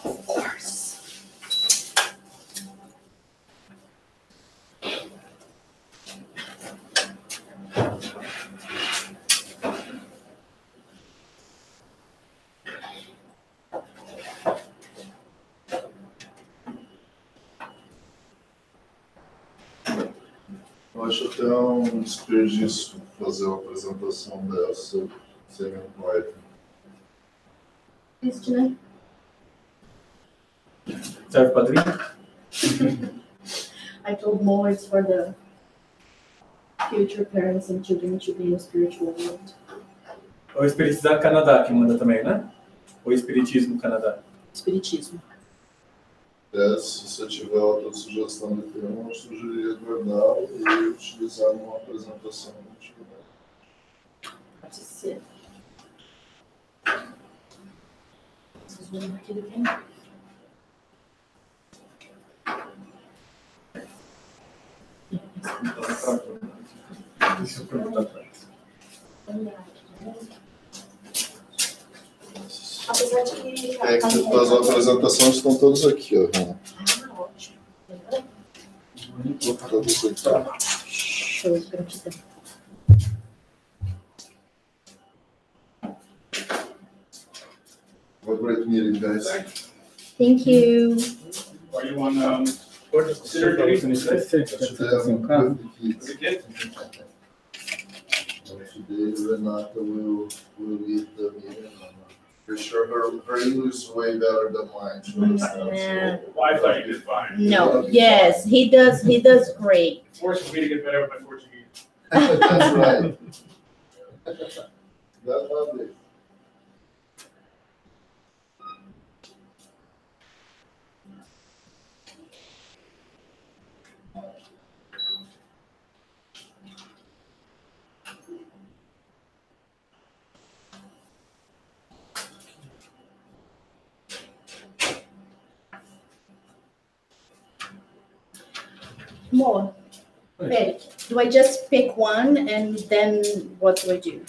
Of course. Eu acho até um desperdício fazer uma apresentação dessa sem um poeta. Cristina? Serve para drink? I told Mo it's for the future parents and children to be in the spiritual world. O Espiritizar Canadá que manda também, né? O Espiritismo Canadá. Espiritismo. Se você tiver outra sugestão de tema, eu sugeriria guardá-lo e utilizar numa apresentação. Pode ser. Vocês viram aqui do tema? Deixa eu perguntar para eles. Apesar de que... É que as apresentações estão todas aqui, ó. Ótimo. Todas aqui. Show, gratidão. Have a great meeting, guys. Thank you. Are you on Saturday? Today, Renata will lead the meeting. For sure, her English is way better than mine. Yeah. Well, I thought you did fine. No, yes, he does great. Forcing me to get better with my Portuguese. That's right. That's lovely. More. Eric, do I just pick one and then what do I do?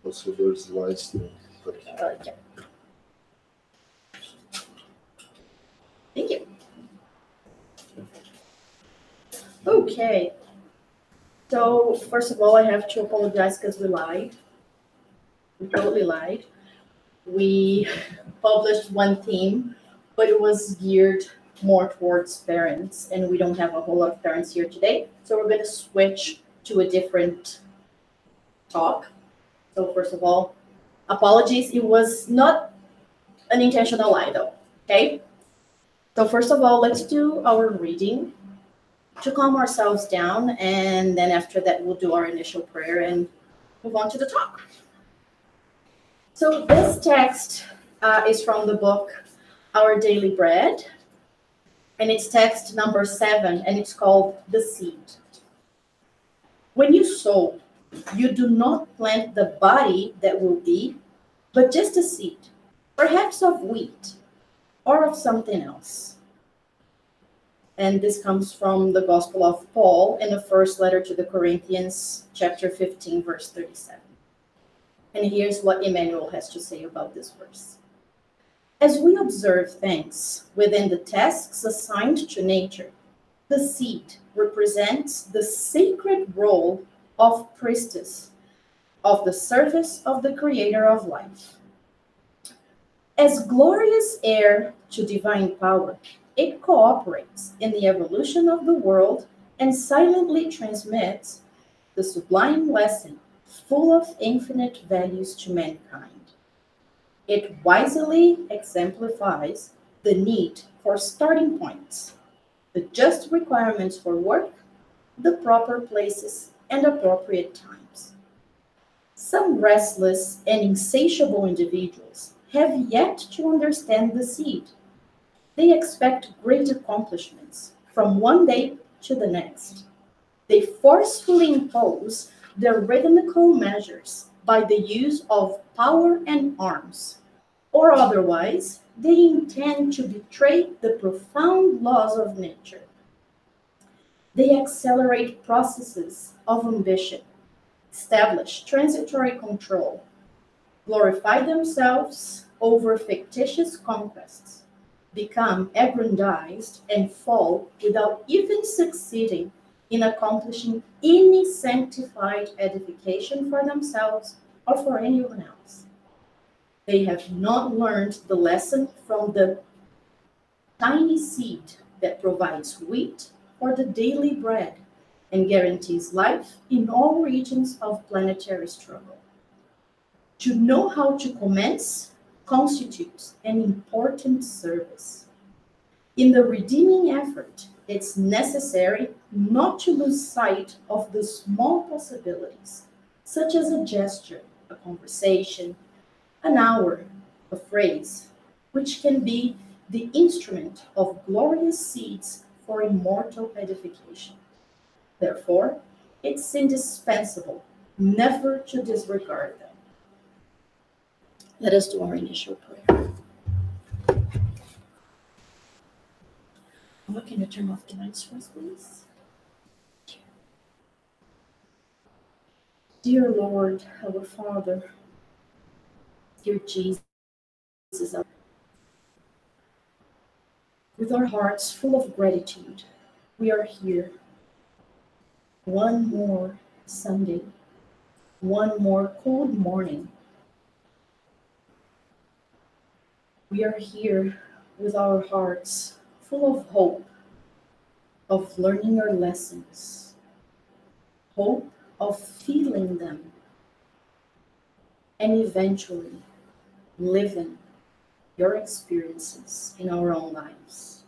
Passou 2 slides. Okay. Thank you. Okay. So first of all, I have to apologize because we lied. We totally lied. We published one theme, but it was geared more towards parents, and we don't have a whole lot of parents here today. So we're going to switch to a different talk. So first of all, apologies. It was not an intentional lie, though. Okay. So first of all, let's do our reading to calm ourselves down, and then after that, we'll do our initial prayer and move on to the talk. So this text is from the book Our Daily Bread, and it's text number 7, and it's called The Seed. When you sow, you do not plant the body that will be, but just a seed, perhaps of wheat or of something else. And this comes from the Gospel of Paul in the first letter to the Corinthians, chapter 15, verse 37. And here's what Emmanuel has to say about this verse. As we observe things within the tasks assigned to nature, the seed represents the sacred role of priestess of the service of the Creator of life. As glorious heir to divine power, it cooperates in the evolution of the world and silently transmits the sublime lesson full of infinite values to mankind. It wisely exemplifies the need for starting points, the just requirements for work, the proper places, and appropriate times. Some restless and insatiable individuals have yet to understand the seed. They expect great accomplishments from one day to the next. They forcefully impose their rhythmical measures by the use of power and arms, or otherwise, they intend to betray the profound laws of nature. They accelerate processes of ambition, establish transitory control, glorify themselves over fictitious conquests, become aggrandized, and fall without even succeeding in accomplishing any sanctified edification for themselves or for anyone else. They have not learned the lesson from the tiny seed that provides wheat for the daily bread and guarantees life in all regions of planetary struggle. To know how to commence constitutes an important service. In the redeeming effort, it's necessary not to lose sight of the small possibilities, such as a gesture, a conversation, an hour, a phrase, which can be the instrument of glorious seeds for immortal edification. Therefore, it's indispensable never to disregard them. Let us do our initial prayer. Can you turn off the lights for us, please? Dear Lord, our Father, dear Jesus, with our hearts full of gratitude, we are here. One more Sunday, one more cold morning. We are here with our hearts full of hope, of learning our lessons, hope of feeling them, and eventually living your experiences in our own lives.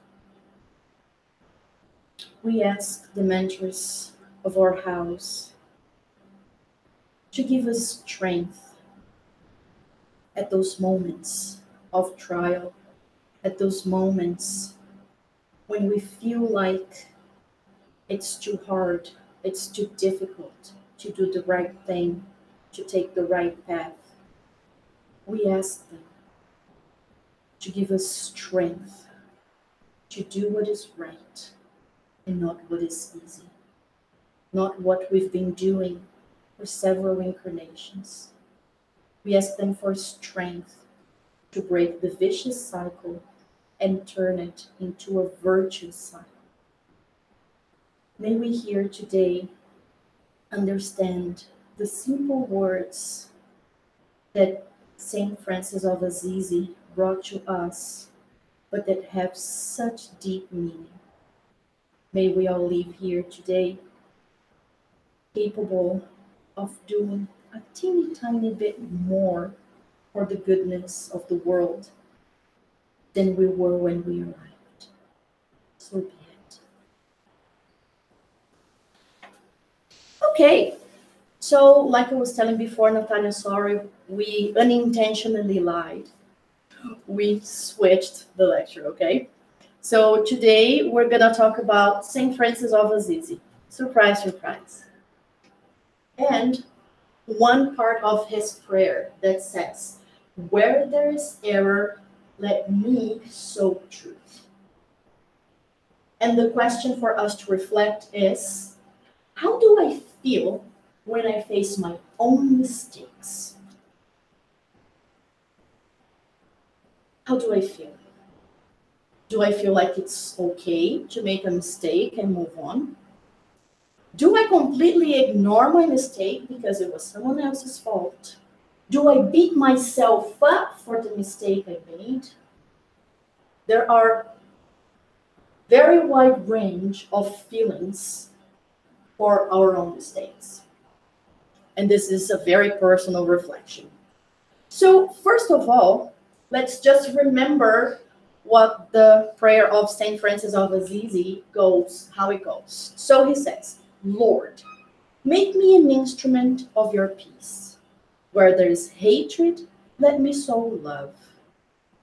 We ask the mentors of our house to give us strength at those moments of trial, at those moments when we feel like it's too hard, it's too difficult to do the right thing, to take the right path. We ask them to give us strength to do what is right and not what is easy, not what we've been doing for several incarnations. We ask them for strength to break the vicious cycle and turn it into a virtuous cycle. May we here today understand the simple words that Saint Francis of Assisi brought to us, but that have such deep meaning. May we all leave here today capable of doing a teeny tiny bit more for the goodness of the world than we were when we arrived. So be it. Okay, so like I was telling before, Natalia, sorry, we unintentionally lied. We switched the lecture, okay? So today we're gonna talk about Saint Francis of Assisi. Surprise, surprise. And one part of his prayer that says, where there is error, let me sow truth. And the question for us to reflect is, how do I feel when I face my own mistakes? How do I feel? Do I feel like it's okay to make a mistake and move on? Do I completely ignore my mistake because it was someone else's fault? Do I beat myself up for the mistake I made? There are very wide range of feelings for our own mistakes. And this is a very personal reflection. So first of all, let's just remember what the prayer of Saint Francis of Assisi goes, how it goes. So he says, Lord, make me an instrument of your peace. Where there is hatred, let me sow love.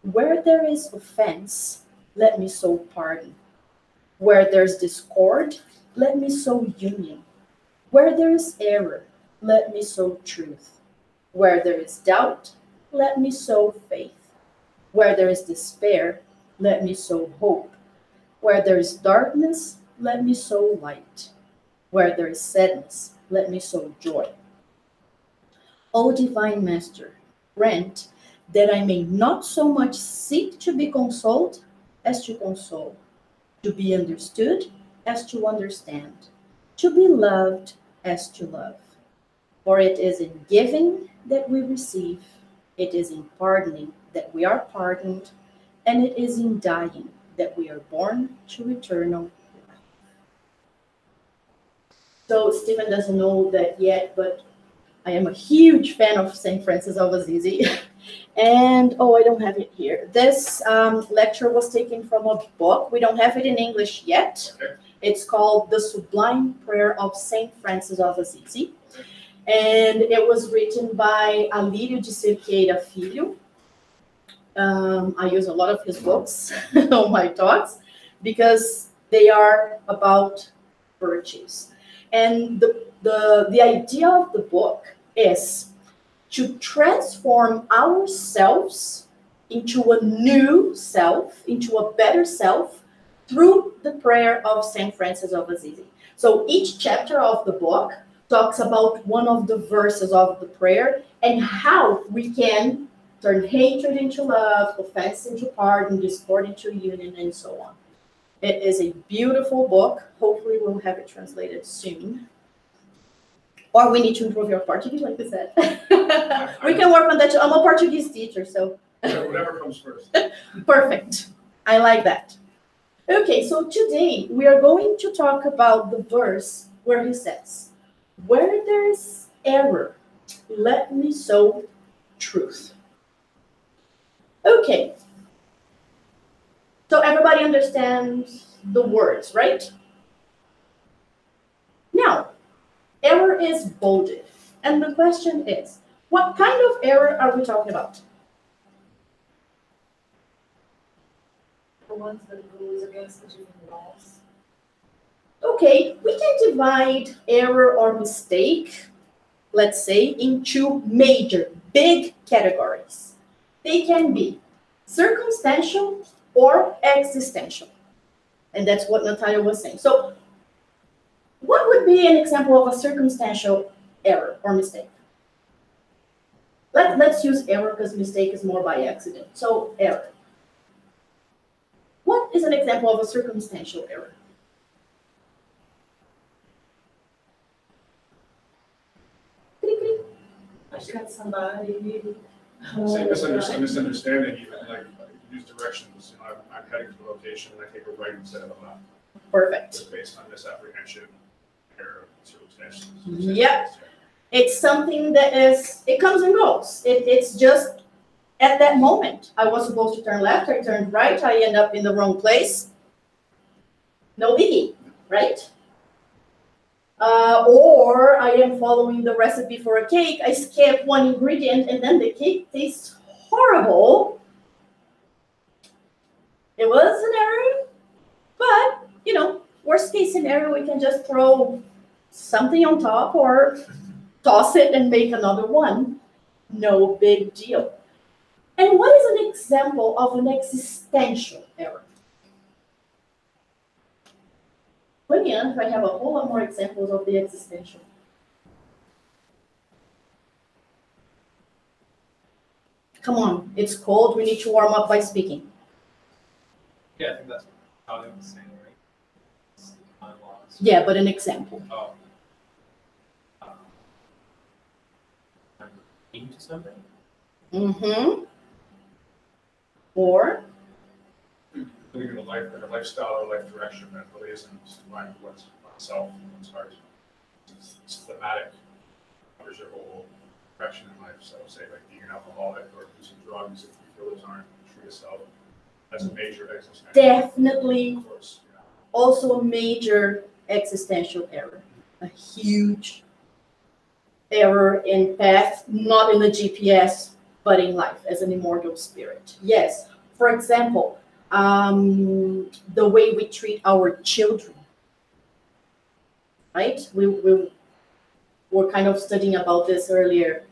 Where there is offense, let me sow pardon. Where there's discord, let me sow union. Where there is error, let me sow truth. Where there is doubt, let me sow faith. Where there is despair, let me sow hope. Where there is darkness, let me sow light. Where there is sadness, let me sow joy. O divine Master, grant that I may not so much seek to be consoled as to console, to be understood as to understand, to be loved as to love. For it is in giving that we receive, it is in pardoning that we are pardoned, and it is in dying that we are born to eternal life. So Stephen doesn't know that yet, but I am a huge fan of St. Francis of Assisi. And, I don't have it here. This lecture was taken from a book. We don't have it in English yet. Okay. It's called The Sublime Prayer of St. Francis of Assisi. And it was written by Alírio de Cerqueira Filho. I use a lot of his books on my talks because they are about virtues. And the idea of the book is to transform ourselves into a new self, into a better self, through the prayer of St. Francis of Assisi. So each chapter of the book talks about one of the verses of the prayer and how we can turn hatred into love, offense into pardon, discord into union, and so on. It is a beautiful book. Hopefully we'll have it translated soon. Or we need to improve your Portuguese, like I said. We can work on that. I'm a Portuguese teacher, so. Whatever comes first. Perfect. I like that. Okay, so today we are going to talk about the verse where he says, where there is error, let me sow truth. Okay. So everybody understands the words, right? Now, error is bolded. And the question is, what kind of error are we talking about? The ones that goes against the different laws. Okay, we can divide error or mistake, let's say, into major, big categories. They can be circumstantial or existential. And that's what Natalia was saying. So, what would be an example of a circumstantial error or mistake? Let's use error because mistake is more by accident. So, error. What is an example of a circumstantial error? I got somebody. Say misunderstanding even, like use directions, I'm heading to a location and I take a right instead of a left. Perfect. Just based on misapprehension, error, circumstances. Yep. It's something that it comes and goes. It's just at that moment. I was supposed to turn left, I turned right, I end up in the wrong place. No biggie, right? Or I am following the recipe for a cake, I skip one ingredient and then the cake tastes horrible. It was an error, but, worst case scenario, we can just throw something on top or toss it and make another one. No big deal. And what is an example of an existential error? Let me know if I have a whole lot more examples of the existential. Come on, it's cold. We need to warm up by speaking. Yeah, I think that's how they were saying, right? It's bylaws. Yeah, but an example. Oh. I'm into something? Mm-hmm. Or? Living in a lifestyle or life direction that really isn't in line with oneself and one's heart. It's thematic, covers your whole direction in life. So say like being an alcoholic or using drugs if you feel those aren't true to self. That's a major existential. Definitely. Of course. Also a major existential error. A huge error in path, not in the GPS, but in life as an immortal spirit. Yes. For example, the way we treat our children, right? We were kind of studying about this earlier.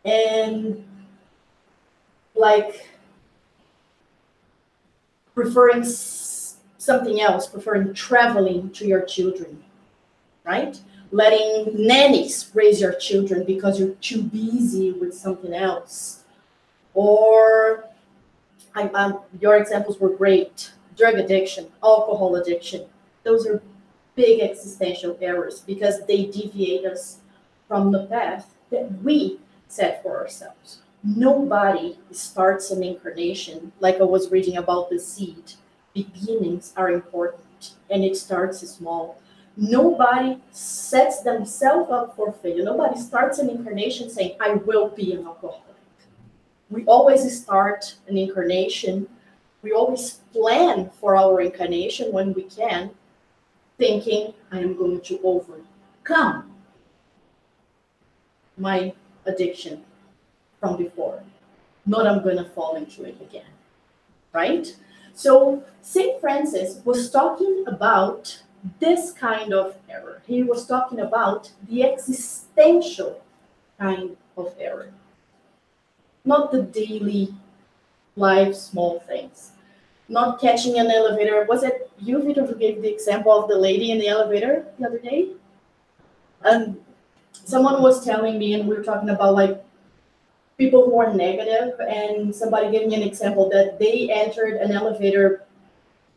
and like preferring something else, preferring traveling to your children, right? Letting nannies raise your children because you're too busy with something else. Or your examples were great. Drug addiction, alcohol addiction. Those are big existential errors because they deviate us from the path that we set for ourselves. Nobody starts an incarnation like I was reading about the seed. Beginnings are important and it starts small. Nobody sets themselves up for failure. Nobody starts an incarnation saying, I will be an alcoholic. We always start an incarnation. We always plan for our incarnation when we can, thinking, I am going to overcome my addiction from before. Not I'm going to fall into it again, right? So St. Francis was talking about this kind of error. He was talking about the existential kind of error, not the daily life small things. Not catching an elevator. Was it you, Vito, who gave the example of the lady in the elevator the other day? And someone was telling me, and we were talking about like people who are negative, and somebody gave me an example that they entered an elevator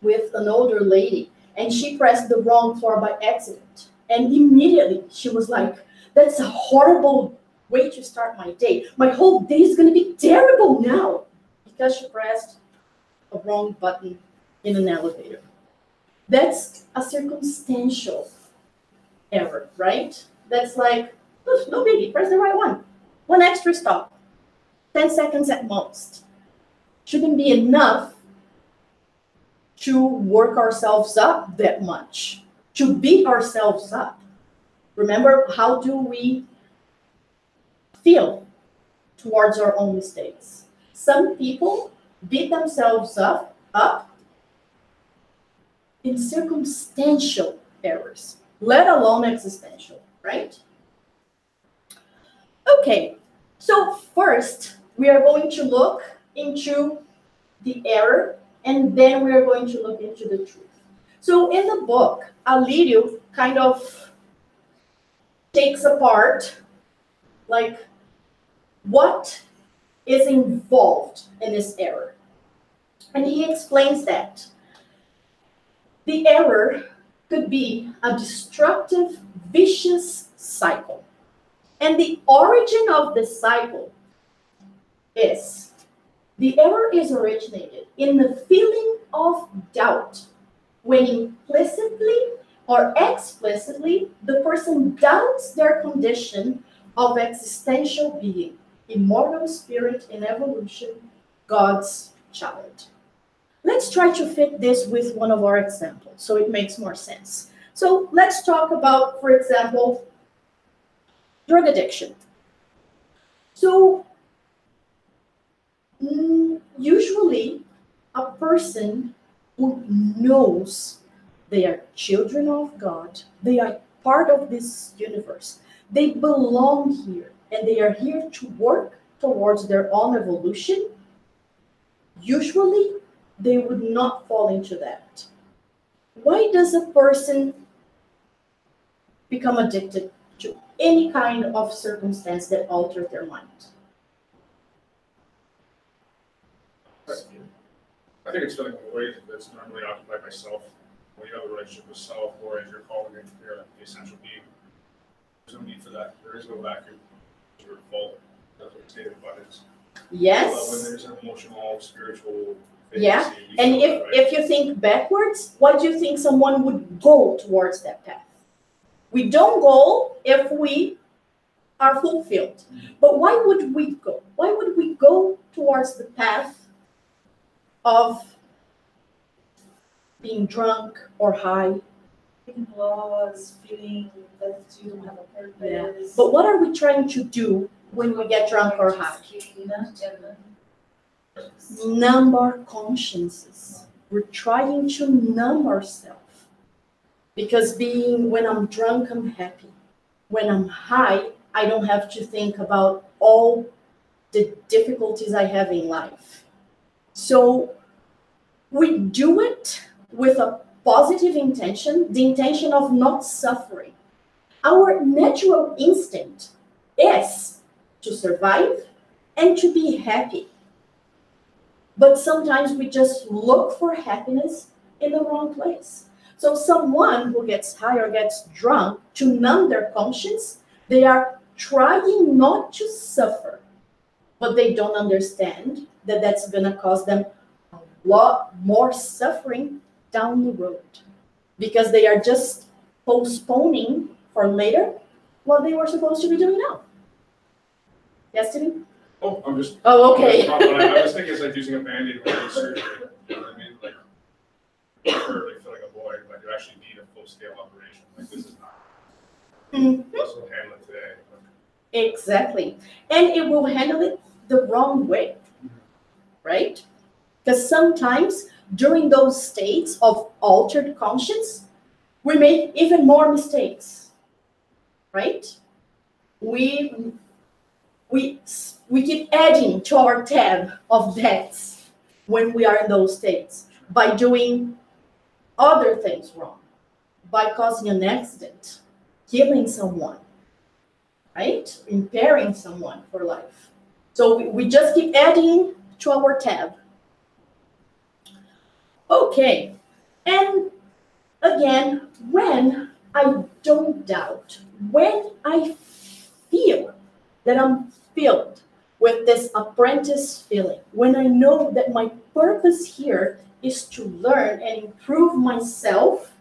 with an older lady, and she pressed the wrong floor by accident. And immediately she was like, that's a horrible way to start my day. My whole day is going to be terrible now because she pressed a wrong button in an elevator. That's a circumstantial error, right? That's like, no biggie, press the right one. One extra stop, 10 seconds at most. Shouldn't be enough to work ourselves up that much, to beat ourselves up. Remember, how do we feel towards our own mistakes? Some people beat themselves up in circumstantial errors, let alone existential, right? Okay, so first we are going to look into the error, and then we are going to look into the truth. So in the book, Alirio kind of takes apart like what is involved in this error. And he explains that the error could be a destructive, vicious cycle. And the origin of the cycle is, the error is originated in the feeling of doubt when implicitly or explicitly the person doubts their condition of existential being, immortal spirit in evolution, God's child. Let's try to fit this with one of our examples so it makes more sense. So let's talk about, for example, drug addiction. So usually a person who knows they are children of God, they are part of this universe, they belong here, and they are here to work towards their own evolution, usually they would not fall into that. Why does a person become addicted to any kind of circumstance that alters their mind? I think it's feeling a weight that's normally occupied by self. When you have a relationship with self, or as you're calling it, you're the essential being. There's no need for that. There is no vacuum. It's your fault. That's what it's stated, but it's Yes. when there's an emotional, spiritual. Yeah, vacancy, you and feel that, right? if you think backwards, why do you think someone would go towards that path? We don't go if we are fulfilled. But why would we go? Why would we go towards the path of being drunk or high? Feeling lost, feeling that you don't have a purpose. But what are we trying to do when we get drunk or high? Numb our consciences. We're trying to numb ourselves. Because when I'm drunk, I'm happy. When I'm high, I don't have to think about all the difficulties I have in life. So we do it with a positive intention, the intention of not suffering. Our natural instinct is to survive and to be happy. But sometimes we just look for happiness in the wrong place. So someone who gets high or gets drunk to numb their conscience, they are trying not to suffer, but they don't understand that that's going to cause them a lot more suffering down the road, because they are just postponing for later what they were supposed to be doing now. Yes, Timmy? Oh, I'm just. Oh, okay. What I was thinking is like using a Band-Aid or surgery. You know what I mean? Like, for like filling a void, like you actually need a full-scale operation. Like this is not. This will handle it today. Exactly. And it will handle it the wrong way, right? Because sometimes during those states of altered conscience, we make even more mistakes, right? We keep adding to our tab of debts when we are in those states by doing other things wrong, by causing an accident, killing someone, right? Impairing someone for life. So we just keep adding to our tab. Okay, and again, when I don't doubt, when I feel that I'm filled with this apprentice feeling, when I know that my purpose here is to learn and improve myself,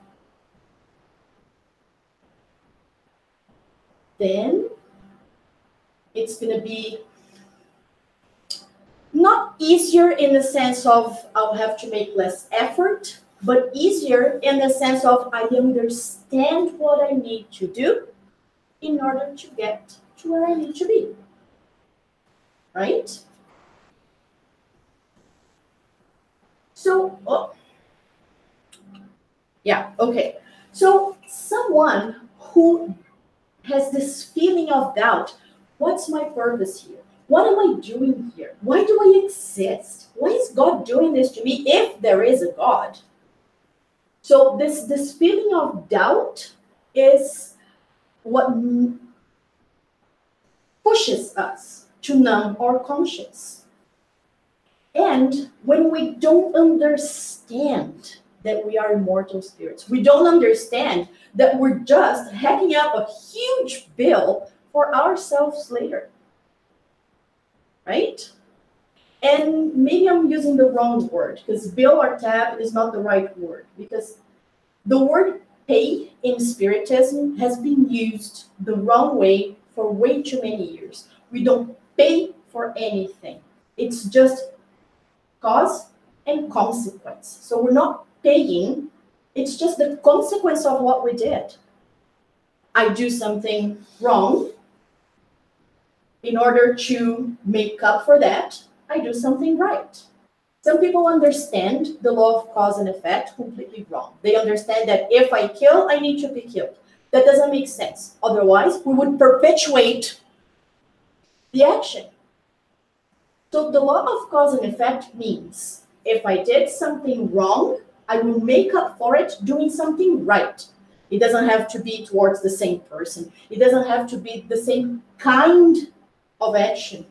then it's going to be not easier in the sense of I'll have to make less effort, but easier in the sense of I understand what I need to do in order to get to where I need to be. Right? So, okay. So someone who has this feeling of doubt, what's my purpose here? What am I doing here? Why do I exist? Why is God doing this to me if there is a God? So this feeling of doubt is what pushes us to numb our conscience. And when we don't understand that we are immortal spirits, we don't understand that we're just hacking up a huge bill for ourselves later. Right? And maybe I'm using the wrong word, because bill or tab is not the right word, because the word pay in Spiritism has been used the wrong way for way too many years. We don't pay for anything. It's just cause and consequence. So we're not paying, it's just the consequence of what we did. I do something wrong. In order to make up for that, I do something right. Some people understand the law of cause and effect completely wrong. They understand that if I kill, I need to be killed. That doesn't make sense. Otherwise, we would perpetuate the action. So the law of cause and effect means if I did something wrong, I will make up for it doing something right. It doesn't have to be towards the same person. It doesn't have to be the same kind of action.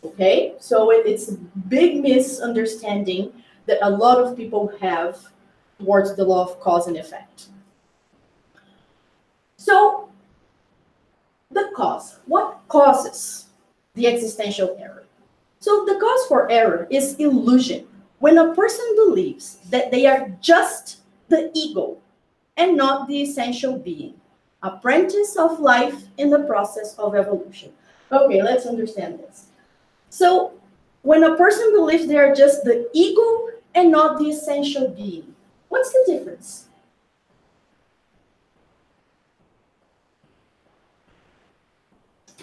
Okay, so it's a big misunderstanding that a lot of people have towards the law of cause and effect. So, the cause. What causes the existential error? So, the cause for error is illusion. When a person believes that they are just the ego and not the essential being, apprentice of life in the process of evolution. Okay, let's understand this. So, when a person believes they are just the ego and not the essential being, what's the difference?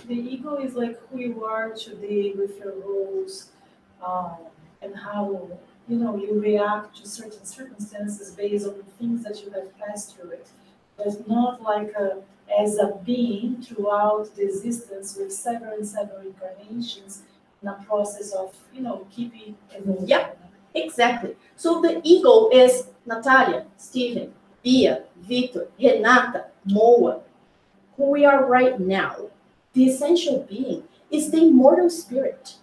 The ego is like who you are today with your roles, and how you react to certain circumstances based on the things that you have passed through it. There's not like as a being throughout the existence with several and several incarnations in a process of, keeping evolving. Yeah. Exactly. So the ego is Natalia, Steven, Bia, Victor, Renata, Moa, who we are right now. The essential being is the immortal spirit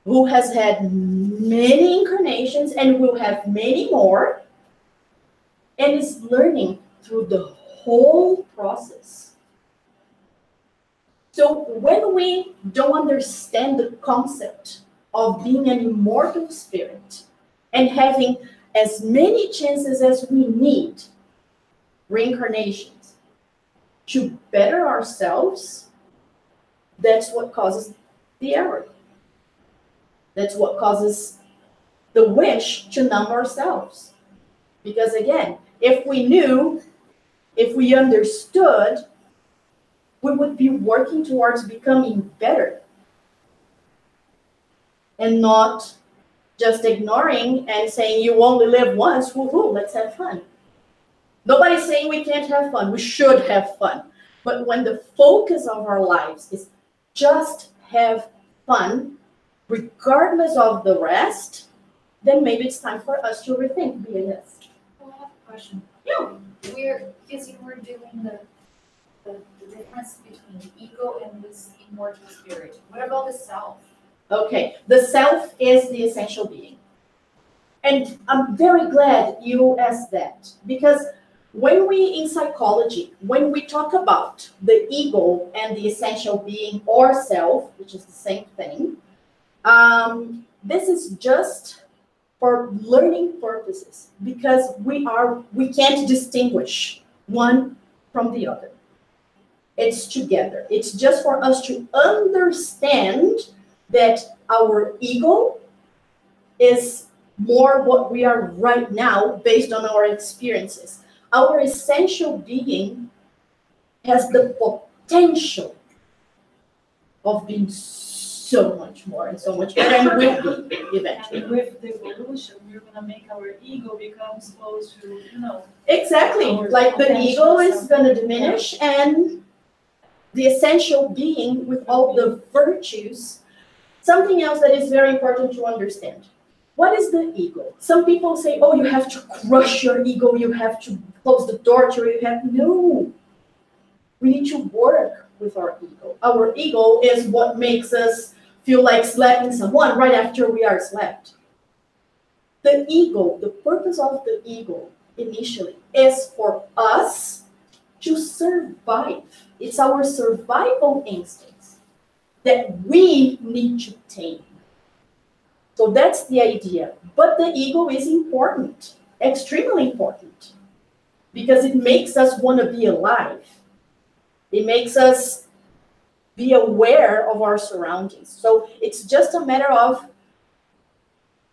who has had many incarnations and will have many more, and is learning through the whole process. So when we don't understand the concept of being an immortal spirit and having as many chances as we need, reincarnations, to better ourselves, that's what causes the error. That's what causes the wish to numb ourselves. Because again, if we knew, if we understood, we would be working towards becoming better and not just ignoring and saying, you only live once, woohoo, let's have fun. Nobody's saying we can't have fun. We should have fun. But when the focus of our lives is just have fun, regardless of the rest, then maybe it's time for us to rethink BNS. Well, I have a question. Yeah. Because you were doing the difference between ego and this immortal spirit. What about the self? Okay, the self is the essential being. And I'm very glad you asked that, because when we, in psychology, when we talk about the ego and the essential being or self, which is the same thing, this is just for learning purposes, because we can't distinguish one from the other. It's together. It's just for us to understand that our ego is more what we are right now based on our experiences. Our essential being has the potential of being so much more and so much better, and will be eventually. And with the evolution, we're gonna make our ego become close to, Exactly. our Like the potential ego is self. going to diminish, and the essential being with all the virtues. Something else that is very important to understand. What is the ego? Some people say, oh, you have to crush your ego, you have to close the door to it. No. We need to work with our ego. Our ego is what makes us feel like slapping someone right after we are slapped. The ego, the purpose of the ego initially is for us to survive. It's our survival instincts that we need to tame. So that's the idea. But the ego is important, extremely important, because it makes us want to be alive. It makes us be aware of our surroundings. So it's just a matter of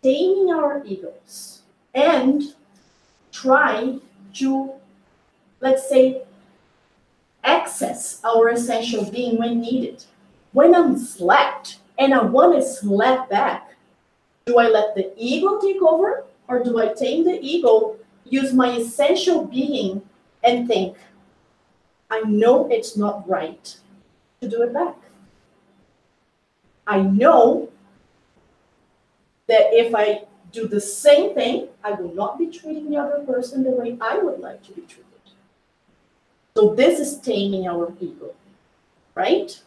taming our egos and try to, let's say, access our essential being when needed. When I'm slapped and I want to slap back, do I let the ego take over, or do I tame the ego, use my essential being, and think, I know it's not right to do it back. I know that if I do the same thing, I will not be treating the other person the way I would like to be treated. So this is taming our ego, right?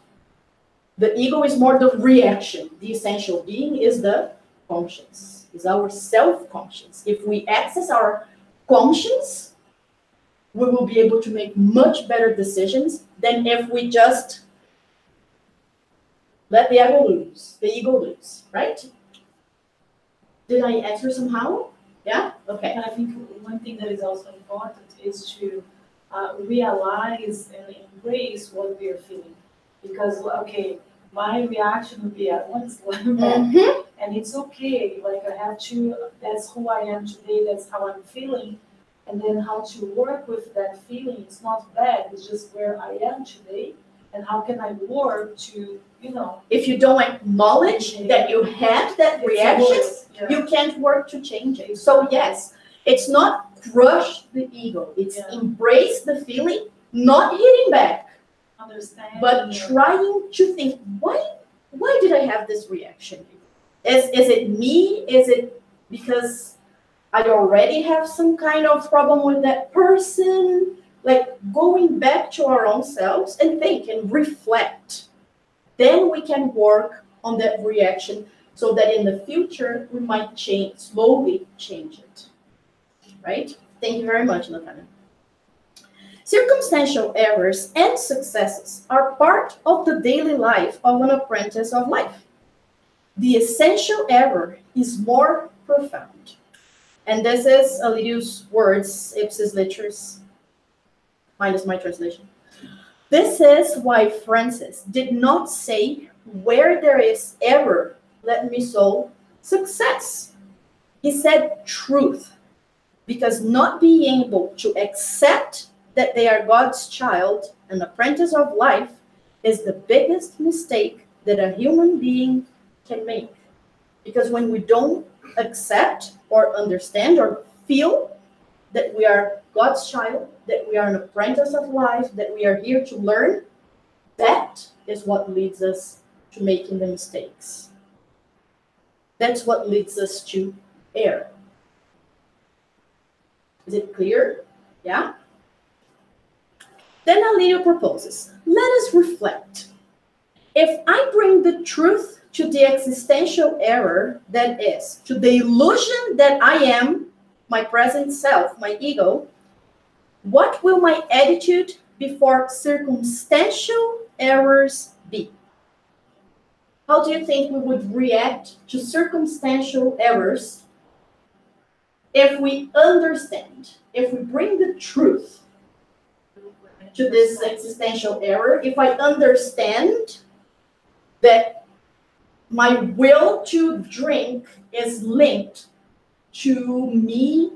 The ego is more the reaction. The essential being is the conscience, is our self-conscious. If we access our conscience, we will be able to make much better decisions than if we just let the ego lose, right? Did I answer somehow? Yeah? Okay. And I think one thing that is also important is to realize and embrace what we are feeling. Because, okay, my reaction would be, I want to slap back. Mm-hmm. And it's okay, like I have to, that's who I am today, that's how I'm feeling. And then how to work with that feeling, it's not bad, it's just where I am today. And how can I work to, If you don't acknowledge that you had that reaction, yeah. you can't work to change it. So yes, it's not crush the ego. It's Yeah. embrace the feeling, not hitting back, Understand. but trying to think, why did I have this reaction? Is it me? Is it because I already have some kind of problem with that person? Like going back to our own selves and think and reflect. Then we can work on that reaction so that in the future we might slowly change it. Right? Thank you very much, Natalia. Circumstantial errors and successes are part of the daily life of an apprentice of life. The essential error is more profound. And this is Alidius' words, ipsis literis, minus my translation. This is why Francis did not say, where there is error, let me sow success. He said truth, because not being able to accept that they are God's child, an apprentice of life, is the biggest mistake that a human being can make. Because when we don't accept or understand or feel that we are God's child, that we are an apprentice of life, that we are here to learn, that is what leads us to making the mistakes. That's what leads us to err. Is it clear? Yeah? Then Alidio proposes, let us reflect. If I bring the truth to the existential error, that is, to the illusion that I am my present self, my ego, what will my attitude before circumstantial errors be? How do you think we would react to circumstantial errors if we understand, if we bring the truth to this existential error, if I understand that my will to drink is linked to me,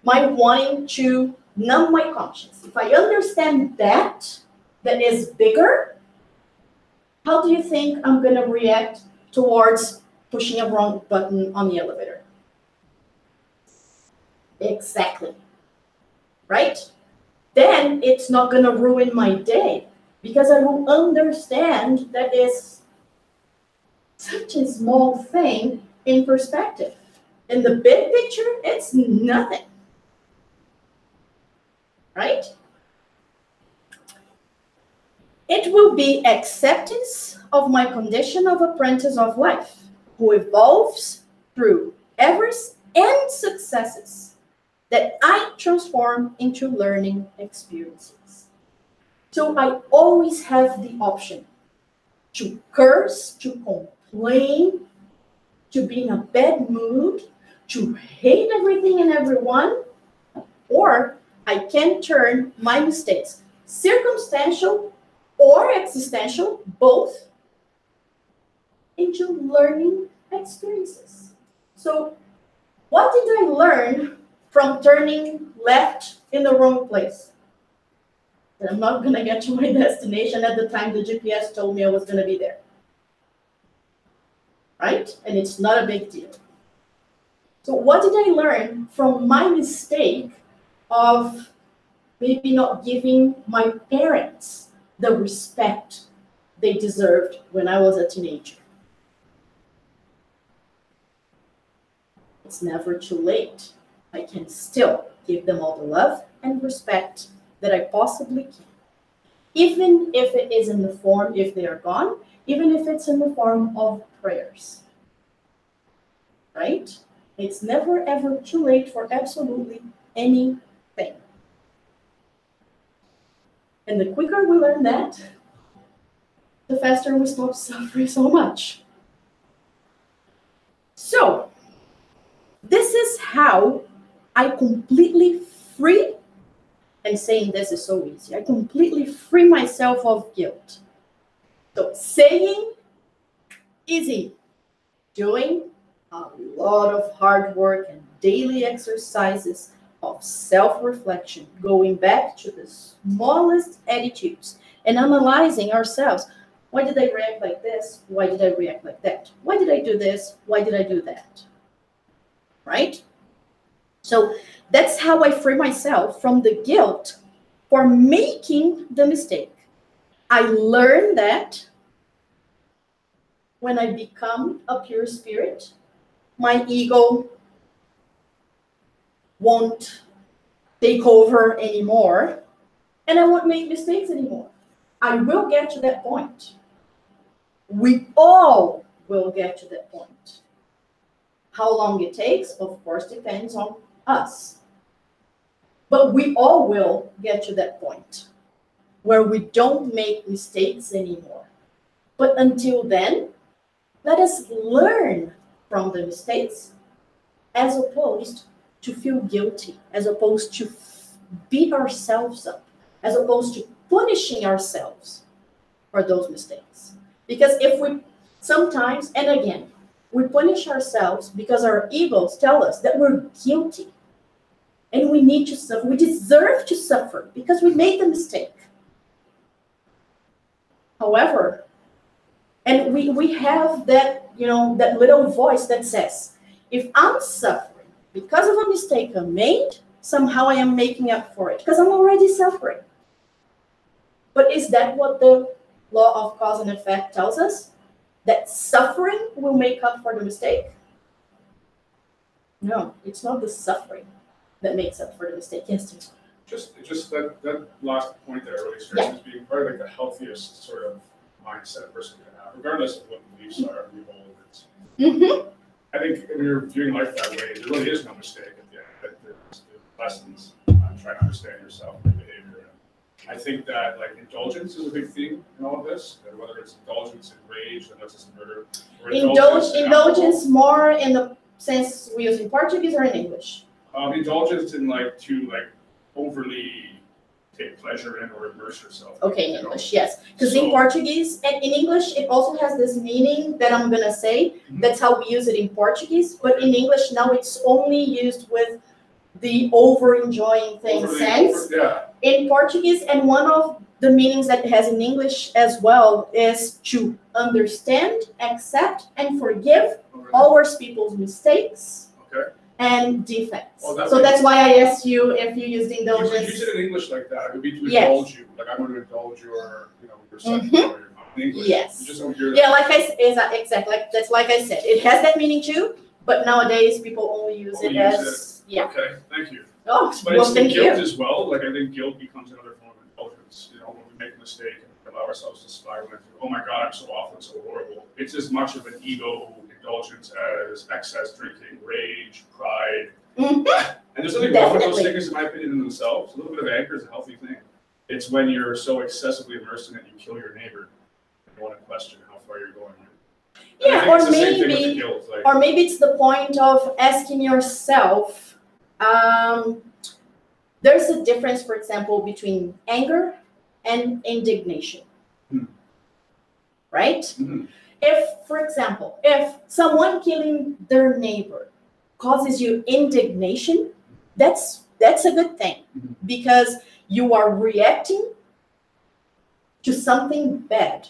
my wanting to numb my conscience. If I understand that is bigger, how do you think I'm going to react towards pushing a wrong button on the elevator? Exactly. Right? Then it's not going to ruin my day because I will understand that is such a small thing in perspective. In the big picture, it's nothing. Right? It will be acceptance of my condition of apprentice of life, who evolves through errors and successes that I transform into learning experiences. So I always have the option to curse, to complain, to be in a bad mood, to hate everything and everyone, or I can turn my mistakes, circumstantial or existential, both, into learning experiences. So what did I learn from turning left in the wrong place? That I'm not going to get to my destination at the time the GPS told me I was going to be there. Right? And it's not a big deal. So what did I learn from my mistake of maybe not giving my parents the respect they deserved when I was a teenager? It's never too late. I can still give them all the love and respect that I possibly can. Even if it is in the form, if they are gone, even if it's in the form of prayers. Right? It's never ever too late for absolutely anything. And the quicker we learn that, the faster we stop suffering so much. So, this is how I completely free, and saying this is so easy, I completely free myself of guilt. So, saying, easy. Doing, a lot of hard work and daily exercises of self-reflection, going back to the smallest attitudes and analyzing ourselves. Why did I react like this? Why did I react like that? Why did I do this? Why did I do that? Right? So that's how I free myself from the guilt for making the mistake. I learned that when I become a pure spirit, my ego won't take over anymore, and I won't make mistakes anymore. I will get to that point. We all will get to that point. How long it takes, of course, depends on us. But we all will get to that point where we don't make mistakes anymore. But until then, let us learn from the mistakes as opposed to feel guilty, as opposed to beat ourselves up, as opposed to punishing ourselves for those mistakes. Because if we sometimes, and again, we punish ourselves because our egos tell us that we're guilty and we need to suffer. We deserve to suffer because we made the mistake. However, and we have that, that little voice that says, if I'm suffering because of a mistake I made, somehow I am making up for it because I'm already suffering. But is that what the law of cause and effect tells us? That suffering will make up for the mistake? No, it's not the suffering that makes up for the mistake. Yes, Tim. Just that last point there really strikes me as being probably like the healthiest sort of mindset a person can have, regardless of what beliefs are and Mm-hmm. I think when you're viewing life that way, there really is no mistake at the end. That there's lessons trying to understand yourself and your behavior. I think that like indulgence is a big theme in all of this, and whether it's indulgence in rage, whether it's murder, or indulgence more in the sense we use in Portuguese or in English? Indulgence in like to like overly take pleasure in or immerse yourself. Okay, in English, yes. Because in Portuguese and in English, it also has this meaning that I'm gonna say. That's how we use it in Portuguese, but in English now it's only used with the over-enjoying thing sense. In Portuguese, and one of the meanings that it has in English as well is to understand, accept, and forgive others people's mistakes and defects. So that's why I asked you if you used indulgence. You could use it in English like that. It would be to indulge you. Like I'm going to indulge your, your sex or your in English. Yes. You just don't hear that. Yeah, like I said, exactly. That's like I said. It has that meaning too, but nowadays people only use it as Okay, thank you. Oh, but well, it's the thank guilt you. as well. Like I think guilt becomes another form of indulgence. When we make a mistake and we allow ourselves to spiral into, oh my God, I'm so awful, so horrible. It's as much of an ego indulgence as excess drinking, rage, pride. And there's nothing wrong with those things, in my opinion, in themselves. A little bit of anger is a healthy thing. It's when you're so excessively immersed in it, you kill your neighbor. You want to question how far you're going. Yeah, or maybe, or maybe it's the point of asking yourself. There's a difference, for example, between anger and indignation, right? If, for example, if someone killing their neighbor causes you indignation, that's a good thing because you are reacting to something bad.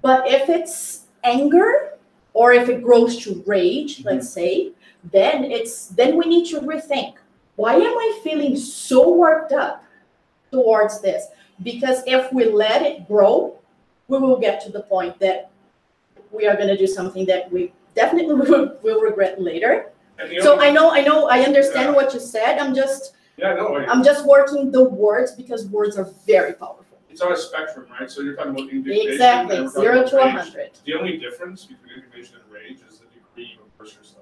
But if it's anger or if it grows to rage, let's say, then we need to rethink. Why am I feeling so worked up towards this? Because if we let it grow, we will get to the point that we are going to do something that we definitely will regret later. So I understand what you said. I'm just working the words because words are very powerful. It's on a spectrum, right? So you're talking about indignation. Exactly, 0 to 100. The only difference between indignation and rage is the degree you immerse yourself.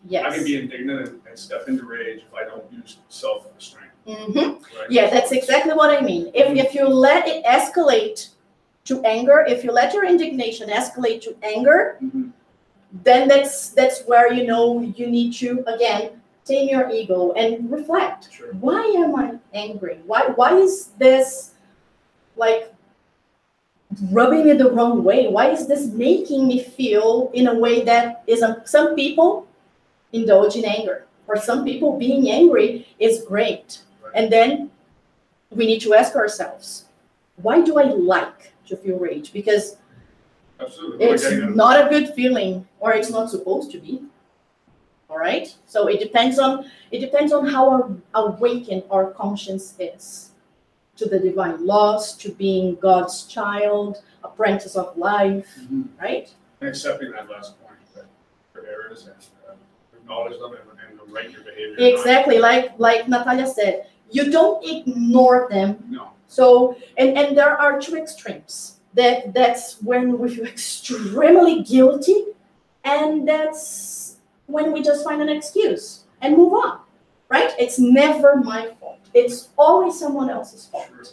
Yes. I can be indignant and step into rage if I don't use self-restraint. Right? Yeah, that's exactly what I mean. If you let it escalate to anger, if you let your indignation escalate to anger, then that's where you need to again tame your ego and reflect. Why am I angry? Why is this like rubbing me the wrong way? Why is this making me feel in a way that some people indulge in anger. For some people, being angry is great. And then we need to ask ourselves, why do I like to feel rage? Because it's not a good feeling, or it's not supposed to be. All right. So it depends on how awakened our conscience is to the divine laws, to being God's child, apprentice of life, right? And accepting that last point, that your errors and acknowledge them and right your behavior. Exactly, like Natalia said, you don't ignore them. No. So, and there are two extremes. That's when we feel extremely guilty, and that's when we just find an excuse and move on, right? It's never my fault. It's always someone else's fault. Sure.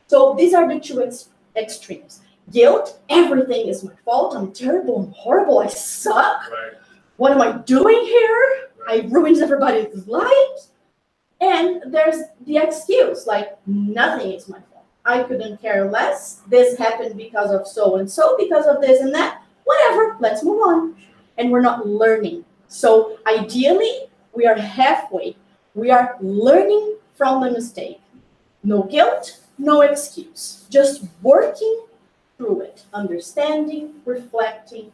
So these are the two extremes. Guilt, everything is my fault. I'm terrible, I'm horrible, I suck. Right. What am I doing here? Right. I ruined everybody's lives. And there's the excuse, like nothing is my fault. I couldn't care less. This happened because of so and so, because of this and that. Whatever, let's move on. And we're not learning. So ideally, we are halfway. We are learning from the mistake. No guilt, no excuse. Just working through it, understanding, reflecting,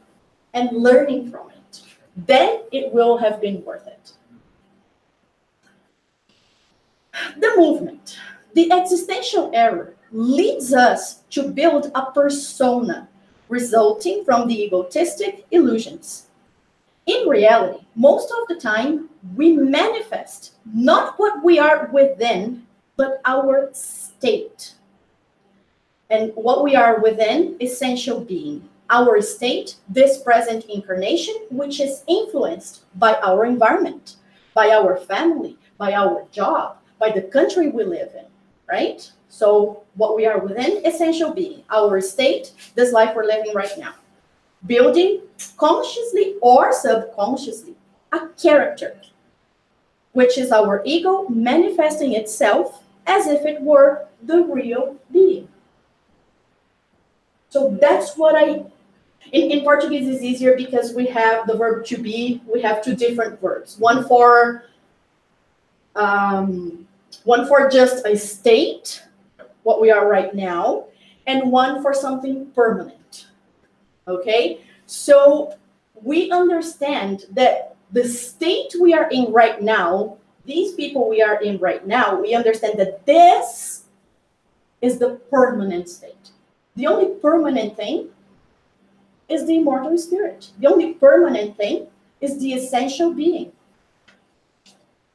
and learning from it. Then it will have been worth it. The movement, the existential error, leads us to build a persona resulting from the egotistic illusions. In reality, most of the time, we manifest not what we are within, but our state. And what we are within, essential being. Our state, this present incarnation, which is influenced by our environment, by our family, by our job, by the country we live in, right? So what we are within, essential being. Our state, this life we're living right now. Building, consciously or subconsciously, a character, which is our ego manifesting itself as if it were the real being. So that's what in Portuguese is easier because we have the verb to be, we have two different verbs. One for just a state, what we are right now, and one for something permanent, okay? So we understand that the state we are in right now, these people we are in right now, we understand that this is the permanent state. The only permanent thing is the immortal spirit. The only permanent thing is the essential being.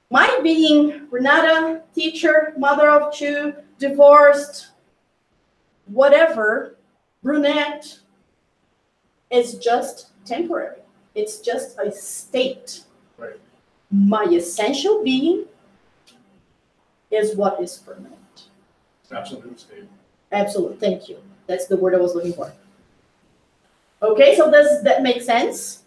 My being, Renata, teacher, mother of two, divorced, whatever, brunette, is just temporary. It's just a state. Right. My essential being is what is permanent. Absolute state. Absolute, thank you. That's the word I was looking for. Okay, so does that make sense?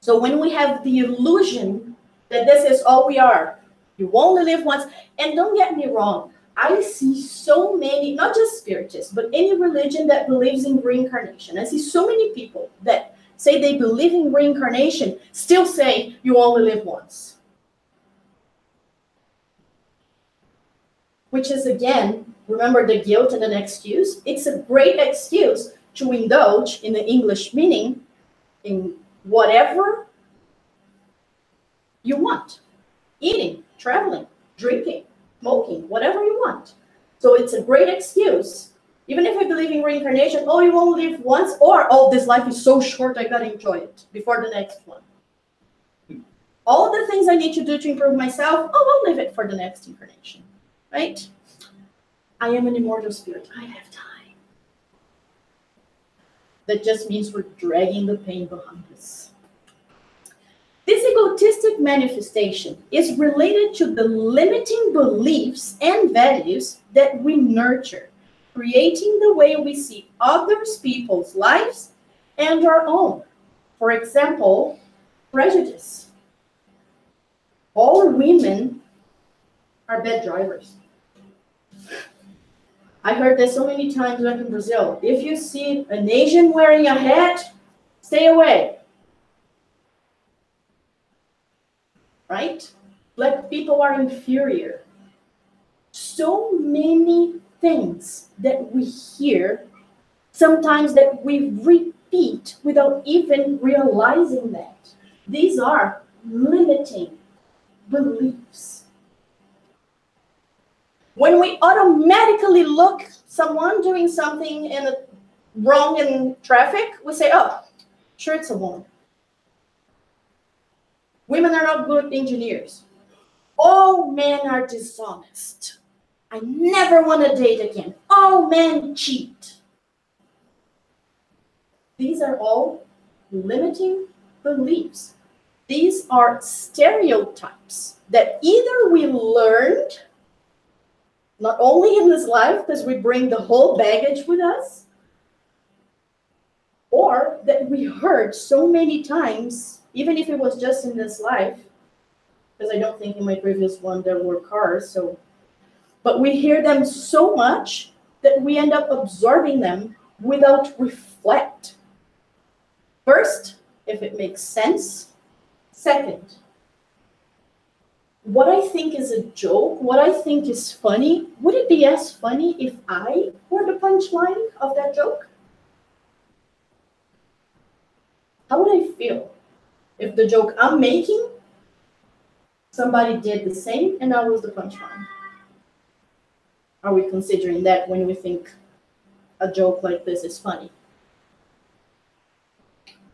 So when we have the illusion that this is all we are, you only live once, and don't get me wrong, I see so many, not just Spiritists, but any religion that believes in reincarnation. I see so many people that say they believe in reincarnation, still say you only live once. Which is, again, remember the guilt and an excuse? It's a great excuse to indulge in the English meaning in whatever you want. Eating, traveling, drinking, smoking, whatever you want. So it's a great excuse. Even if I believe in reincarnation, oh, you only live once, or, oh, this life is so short, I gotta enjoy it before the next one. All the things I need to do to improve myself, oh, I'll live it for the next incarnation, right? I am an immortal spirit. I have time. That just means we're dragging the pain behind us. This egotistic manifestation is related to the limiting beliefs and values that we nurture, creating the way we see others people's lives and our own. For example, prejudice. All women are bad drivers. I heard this so many times back in Brazil. If you see an Asian wearing a hat, stay away. Right? Black people are inferior. So many things that we hear, sometimes that we repeat without even realizing that. These are limiting beliefs. When we automatically look someone doing something wrong in traffic, we say, oh, sure, it's a woman. Women are not good engineers. All men are dishonest. I never want to date again. All men cheat. These are all limiting beliefs. These are stereotypes that either we learned, not only in this life, because we bring the whole baggage with us, or that we heard so many times, even if it was just in this life, because I don't think in my previous one there were cars, but we hear them so much that we end up absorbing them without reflect. First, if it makes sense. Second, what I think is a joke, what I think is funny, would it be as funny if I were the punchline of that joke? How would I feel if the joke I'm making, somebody did the same and I was the punchline? Are we considering that when we think a joke like this is funny?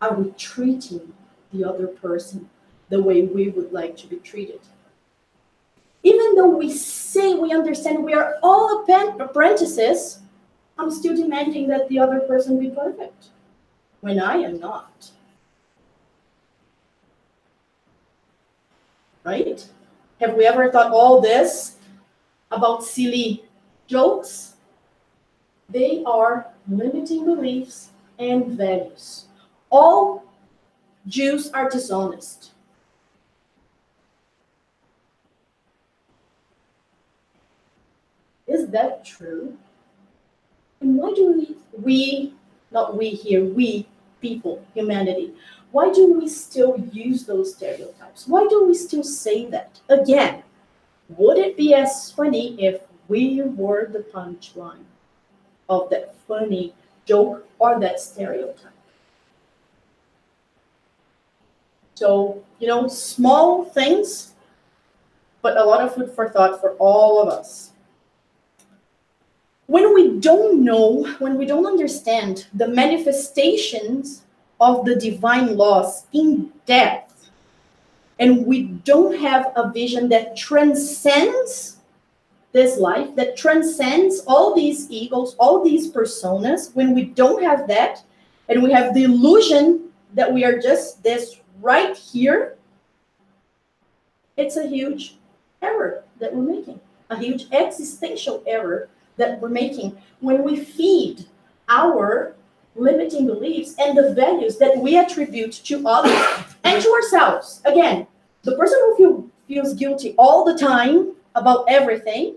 Are we treating the other person the way we would like to be treated? Even though we say we understand we are all apprentices, I'm still demanding that the other person be perfect when I am not. Right? Have we ever thought all this about silly jokes? They are limiting beliefs and values. All Jews are dishonest. Is that true? And why do we people, humanity, why do we still use those stereotypes? Why do we still say that? Again, would it be as funny if we were the punchline of that funny joke or that stereotype? So, small things, but a lot of food for thought for all of us. When we don't understand the manifestations of the divine laws in depth, and we don't have a vision that transcends this life, that transcends all these egos, all these personas, when we don't have that, and we have the illusion that we are just this right here, it's a huge error that we're making, a huge existential error that we're making when we feed our limiting beliefs and the values that we attribute to others and to ourselves. Again, the person who feels guilty all the time about everything,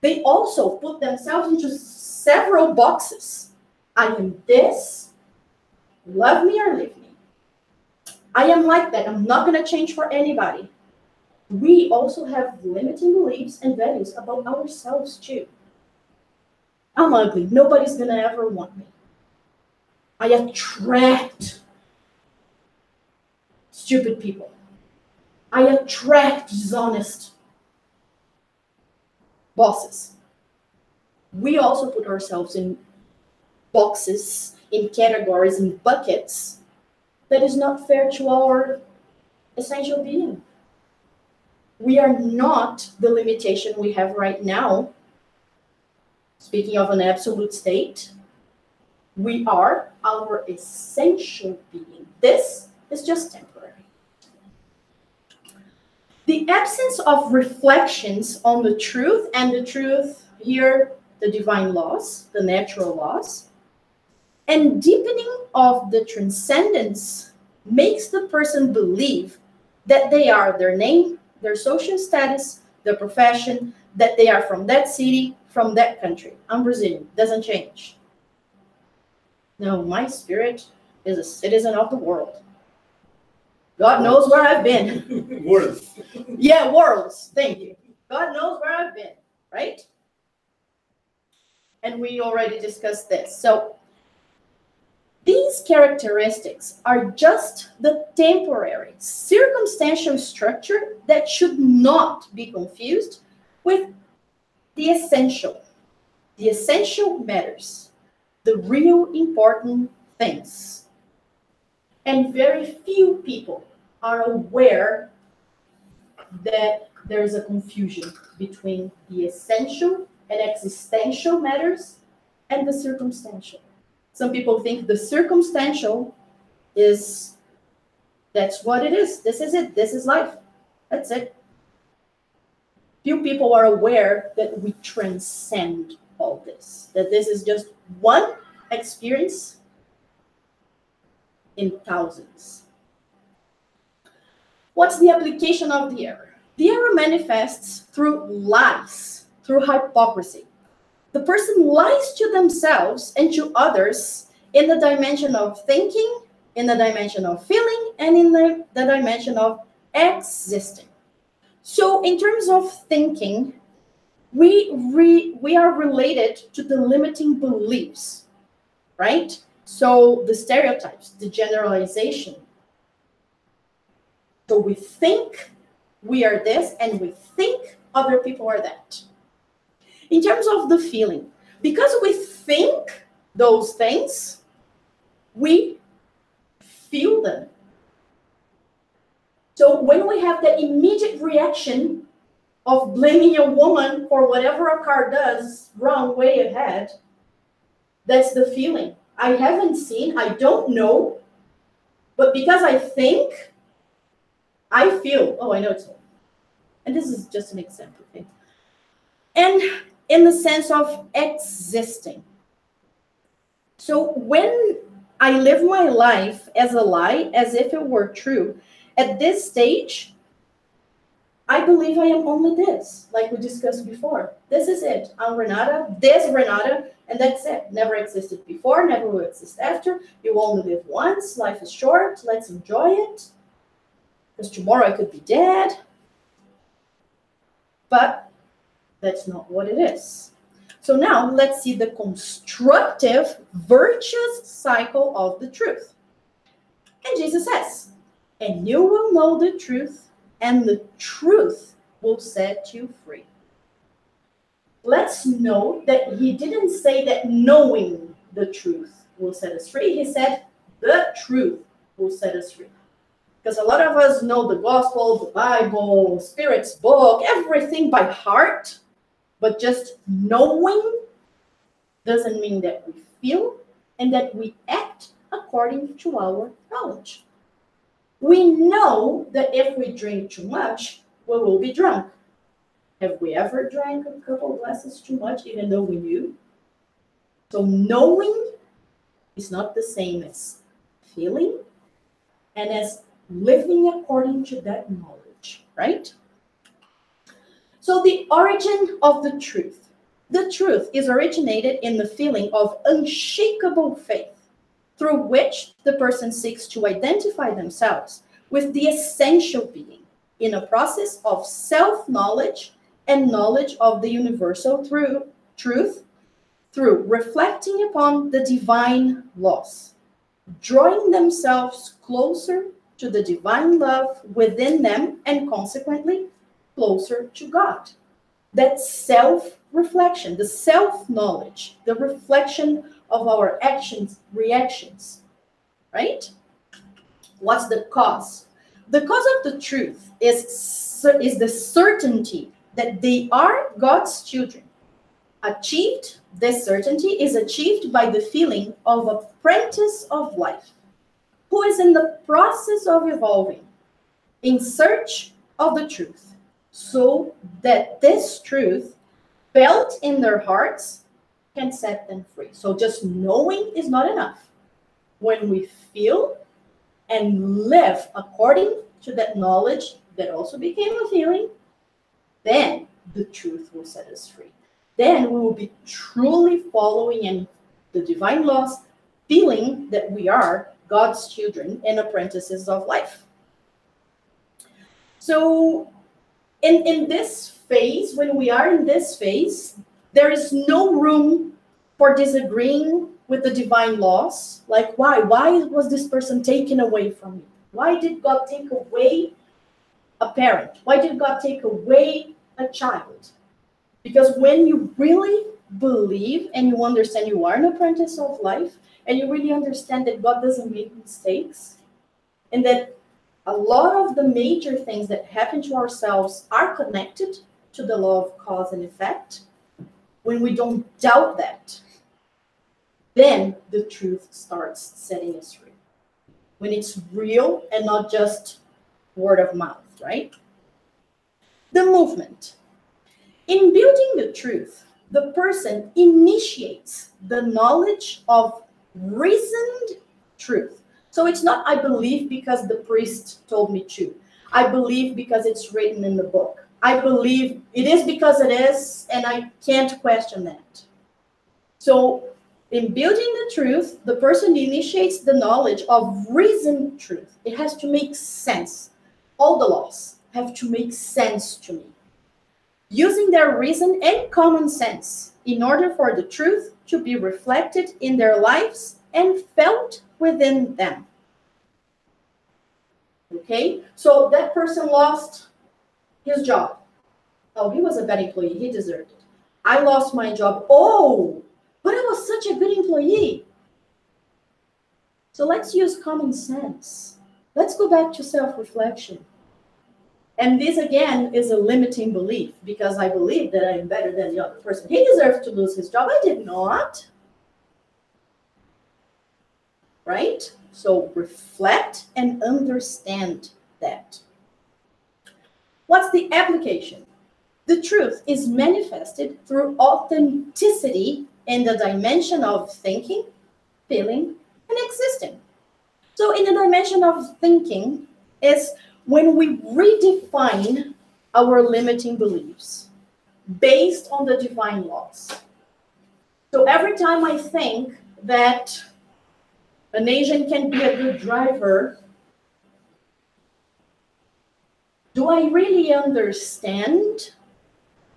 they also put themselves into several boxes. I am this, love me or leave me. I am like that. I'm not going to change for anybody. We also have limiting beliefs and values about ourselves too. I'm ugly. Nobody's going to ever want me. I attract stupid people. I attract dishonest bosses. We also put ourselves in boxes, in categories, in buckets that is not fair to our essential being. We are not the limitation we have right now. Speaking of an absolute state, we are our essential being. This is just temporary. The absence of reflections on the truth, and the truth here, the divine laws, the natural laws, and deepening of the transcendence makes the person believe that they are their name, their social status, their profession, that they are from that city, from that country. I'm Brazilian, doesn't change. No, my spirit is a citizen of the world. God knows where I've been. Words. Yeah, worlds, thank you. God knows where I've been, right? And we already discussed this. So these these characteristics are just the temporary, circumstantial structure that should not be confused with the essential. The essential matters, the real important things. And very few people are aware that there is a confusion between the essential and existential matters and the circumstantial. Some people think the circumstantial is, that's what it is. This is it. This is life. That's it. Few people are aware that we transcend all this, that this is just one experience in thousands. What's the application of the error? The error manifests through lies, through hypocrisy. The person lies to themselves and to others in the dimension of thinking, in the dimension of feeling, and in the dimension of existing. So in terms of thinking, we are related to the limiting beliefs, right? So the stereotypes, the generalization. So we think we are this, and we think other people are that. In terms of the feeling, because we think those things, we feel them. So when we have the immediate reaction of blaming a woman for whatever a car does wrong way ahead, that's the feeling. I haven't seen, I don't know, but because I think, I feel, oh, I know it's wrong. And this is just an example. Okay? And in the sense of existing. So when I live my life as a lie, as if it were true, at this stage, I believe I am only this, like we discussed before. This is it. I'm Renata, this Renata, and that's it. Never existed before, never will exist after. You only live once, life is short, let's enjoy it. Because tomorrow I could be dead. But that's not what it is. So now let's see the constructive, virtuous cycle of the truth. And Jesus says, and you will know the truth, and the truth will set you free. Let's note that he didn't say that knowing the truth will set us free. He said the truth will set us free. Because a lot of us know the gospel, the Bible, Spirit's book, everything by heart, but just knowing doesn't mean that we feel and that we act according to our knowledge. We know that if we drink too much, we will be drunk. Have we ever drank a couple glasses too much, even though we knew? So knowing is not the same as feeling and as living according to that knowledge, right? So the origin of the truth. The truth is originated in the feeling of unshakable faith, through which the person seeks to identify themselves with the essential being in a process of self-knowledge and knowledge of the universal truth through reflecting upon the divine laws, drawing themselves closer to the divine love within them and consequently closer to God. That self-reflection, the self-knowledge, the reflection of our actions, reactions, right? What's the cause? The cause of the truth is the certainty that they are God's children. Achieved, this certainty is achieved by the feeling of apprentice of life, who is in the process of evolving in search of the truth, so that this truth, felt in their hearts, can set them free. So just knowing is not enough. When we feel and live according to that knowledge that also became a feeling, then the truth will set us free. Then we will be truly following in the divine laws, feeling that we are God's children and apprentices of life. So in this phase, when we are in this phase, there is no room for disagreeing with the divine laws. Like, why? Why was this person taken away from me? Why did God take away a parent? Why did God take away a child? Because when you really believe and you understand you are an apprentice of life, and you really understand that God doesn't make mistakes, and that a lot of the major things that happen to ourselves are connected to the law of cause and effect, when we don't doubt that, then the truth starts setting us free. When it's real and not just word of mouth, right? The movement. In building the truth, the person initiates the knowledge of reasoned truth. So it's not, I believe because the priest told me to. I believe because it's written in the book. I believe it is because it is, and I can't question that. So in building the truth, the person initiates the knowledge of reasoned truth. It has to make sense. All the laws have to make sense to me, using their reason and common sense in order for the truth to be reflected in their lives and felt within them. Okay, so that person lost his job. Oh, he was a bad employee, he deserved it. I lost my job. Oh, but I was such a good employee. So let's use common sense. Let's go back to self-reflection. And this, again, is a limiting belief, because I believe that I am better than the other person. He deserved to lose his job. I did not. Right? So reflect and understand that. What's the application? The truth is manifested through authenticity in the dimension of thinking, feeling, and existing. So in the dimension of thinking is when we redefine our limiting beliefs based on the divine laws. So every time I think that an Asian can be a good driver, do I really understand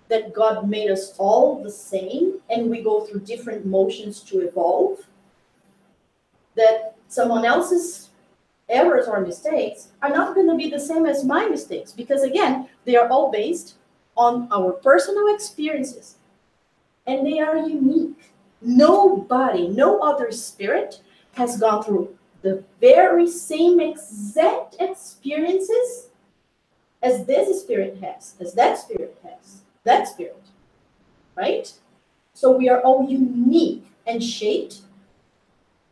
that God made us all the same and we go through different motions to evolve? That someone else's errors or mistakes are not going to be the same as my mistakes, because again, they are all based on our personal experiences and they are unique. Nobody, no other spirit has gone through the very same exact experiences as this spirit has, as that spirit has, that spirit, right? So we are all unique and shaped,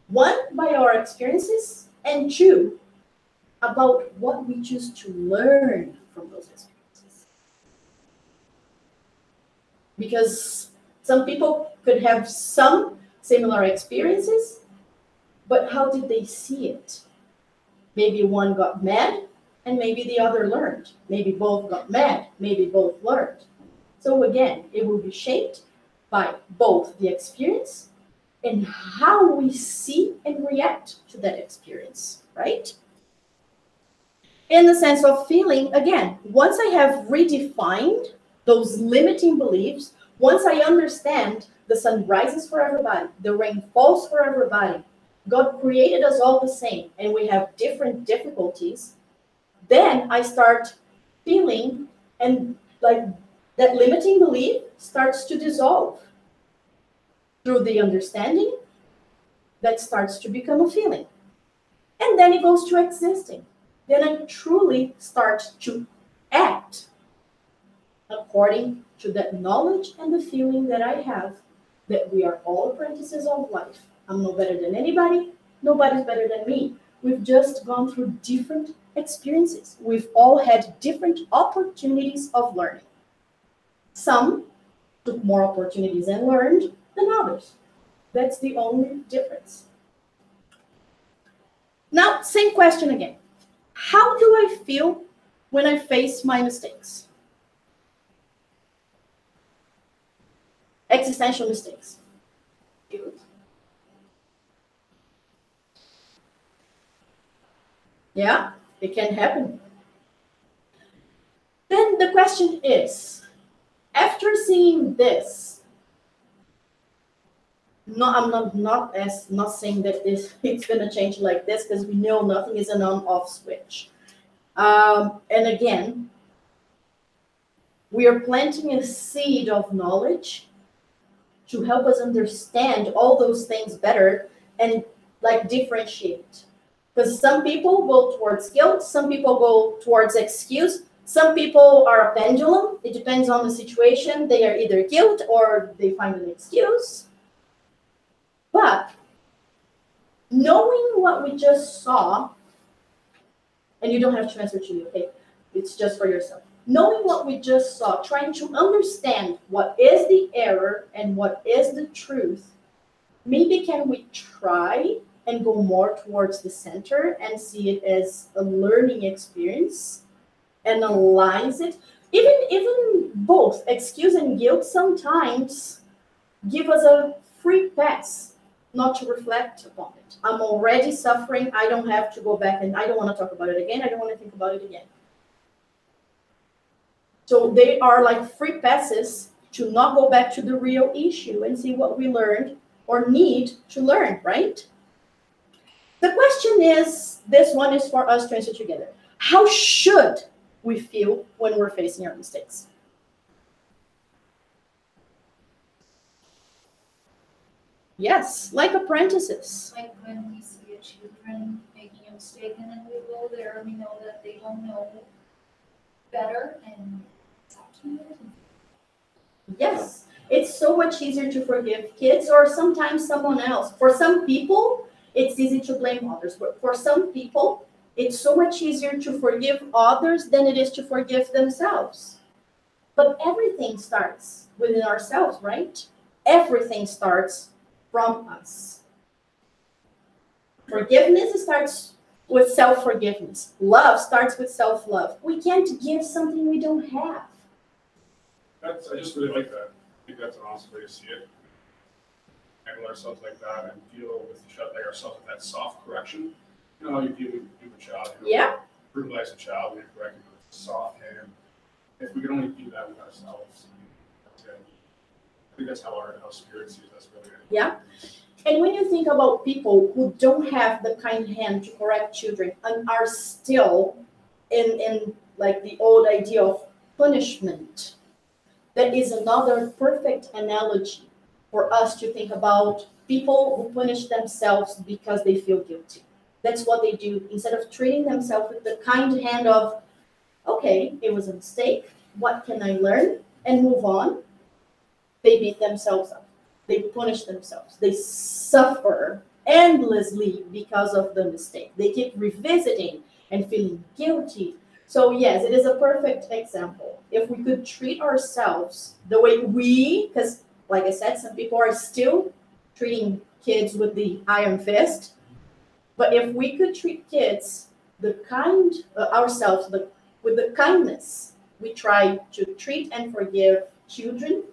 one, by our experiences, and two, about what we choose to learn from those experiences. Because some people could have some similar experiences, but how did they see it? Maybe one got mad, and maybe the other learned. Maybe both got mad, maybe both learned. So again, it will be shaped by both the experience and how we see and react to that experience, right? In the sense of feeling, again, once I have redefined those limiting beliefs, once I understand the sun rises for everybody, the rain falls for everybody, God created us all the same, and we have different difficulties, then I start feeling, and like that limiting belief starts to dissolve through the understanding that starts to become a feeling. And then it goes to existing. Then I truly start to act according to that knowledge and the feeling that I have that we are all apprentices of life. I'm no better than anybody. Nobody's better than me. We've just gone through different experiences. We've all had different opportunities of learning. Some took more opportunities and learned than others. That's the only difference. Now, same question again. How do I feel when I face my mistakes? Existential mistakes. Yeah, it can happen. Then the question is, after seeing this, No, I'm not saying that it's gonna change like this, because we know nothing is an on-off switch. And again, we are planting a seed of knowledge to help us understand all those things better and like differentiate. Because some people go towards guilt, some people go towards excuse, some people are a pendulum. It depends on the situation. They are either guilt or they find an excuse. But knowing what we just saw, and you don't have to answer to me, okay? It's just for yourself. Knowing what we just saw, trying to understand what is the error and what is the truth, maybe can we try and go more towards the center and see it as a learning experience, analyze it. Even both excuse and guilt sometimes give us a free pass not to reflect upon it. I'm already suffering. I don't have to go back, and I don't want to talk about it again. I don't want to think about it again. So they are like free passes to not go back to the real issue and see what we learned or need to learn, right? The question is, this one is for us to answer together. How should we feel when we're facing our mistakes? Yes, like apprentices. Like when we see a children making a mistake and then we go there and we know that they don't know better and it's up to you. Yes, it's so much easier to forgive kids or sometimes someone else. For some people, it's easy to blame others, but for some people, it's so much easier to forgive others than it is to forgive themselves. But everything starts within ourselves, right? Everything starts from us. Forgiveness starts with self-forgiveness. Love starts with self-love. We can't give something we don't have. I just really like that. I think that's an awesome way to see it. Handle ourselves like that and deal with like ourselves with that soft correction. You know how you deal with a child. You know, Yeah. brutalize a child, we correct it with a soft hand. If we can only do that with ourselves, that's it. I think that's how spirit sees us, really. Yeah. And when you think about people who don't have the kind hand to correct children and are still in like the old idea of punishment, that is another perfect analogy for us to think about people who punish themselves because they feel guilty. That's what they do. Instead of treating themselves with the kind hand of, okay, it was a mistake, what can I learn, and move on, they beat themselves up. They punish themselves. They suffer endlessly because of the mistake. They keep revisiting and feeling guilty. So yes, it is a perfect example. If we could treat ourselves the way because like I said, some people are still treating kids with the iron fist. But if we could treat kids ourselves with the kindness we try to treat and forgive children,